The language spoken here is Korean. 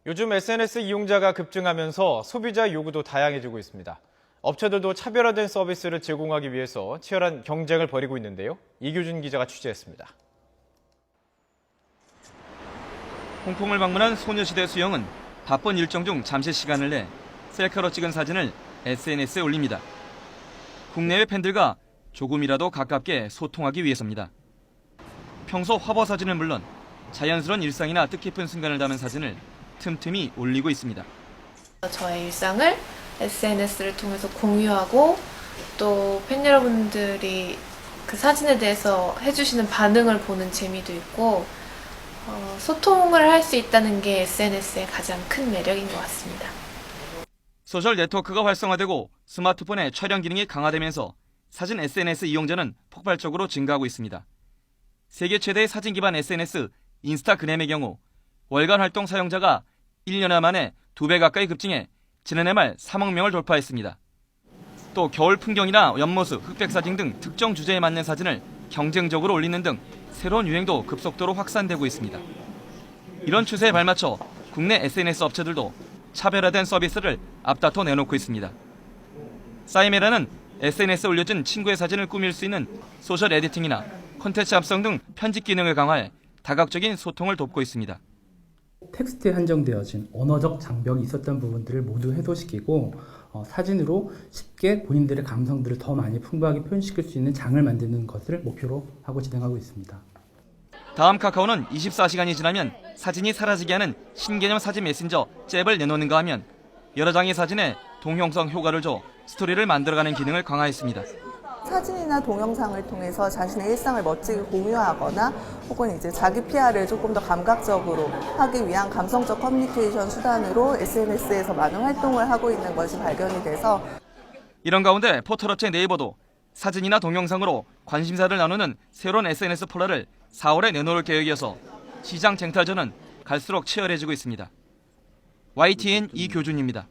요즘 SNS 이용자가 급증하면서 소비자 요구도 다양해지고 있습니다. 업체들도 차별화된 서비스를 제공하기 위해서 치열한 경쟁을 벌이고 있는데요. 이규준 기자가 취재했습니다. 홍콩을 방문한 소녀시대 수영은 바쁜 일정 중 잠시 시간을 내 셀카로 찍은 사진을 SNS에 올립니다. 국내외 팬들과 조금이라도 가깝게 소통하기 위해서입니다. 평소 화보 사진은 물론 자연스러운 일상이나 뜻깊은 순간을 담은 사진을 틈틈이 올리고 있습니다. 저의 일상을 SNS를 통해서 공유하고 또 팬 여러분들이 그 사진에 대해서 해주시는 반응을 보는 재미도 있고 소통을 할 수 있다는 게 SNS의 가장 큰 매력인 것 같습니다. 소셜 네트워크가 활성화되고 스마트폰의 촬영 기능이 강화되면서 사진 SNS 이용자는 폭발적으로 증가하고 있습니다. 세계 최대의 사진 기반 SNS 인스타그램의 경우 월간 활동 사용자가 1년 만에 2배 가까이 급증해 지난해 말 3억 명을 돌파했습니다. 또 겨울 풍경이나 옆모습, 흑백 사진 등 특정 주제에 맞는 사진을 경쟁적으로 올리는 등 새로운 유행도 급속도로 확산되고 있습니다. 이런 추세에 발맞춰 국내 SNS 업체들도 차별화된 서비스를 앞다퉈 내놓고 있습니다. 싸이메라는 SNS에 올려진 친구의 사진을 꾸밀 수 있는 소셜 에디팅이나 콘텐츠 합성 등 편집 기능을 강화해 다각적인 소통을 돕고 있습니다. 텍스트에 한정되어진 언어적 장벽이 있었던 부분들을 모두 해소시키고 사진으로 쉽게 본인들의 감성들을 더 많이 풍부하게 표현시킬 수 있는 장을 만드는 것을 목표로 하고 진행하고 있습니다. 다음 카카오는 24시간이 지나면 사진이 사라지게 하는 신개념 사진 메신저 잽을 내놓는가 하면 여러 장의 사진에 동형성 효과를 줘 스토리를 만들어가는 기능을 강화했습니다. 사진이나 동영상을 통해서 자신의 일상을 멋지게 공유하거나 혹은 이제 자기 PR을 조금 더 감각적으로 하기 위한 감성적 커뮤니케이션 수단으로 SNS에서 많은 활동을 하고 있는 것이 발견이 돼서 이런 가운데 포털업체 네이버도 사진이나 동영상으로 관심사를 나누는 새로운 SNS 포털을 4월에 내놓을 계획이어서 시장 쟁탈전은 갈수록 치열해지고 있습니다. YTN 이교준입니다.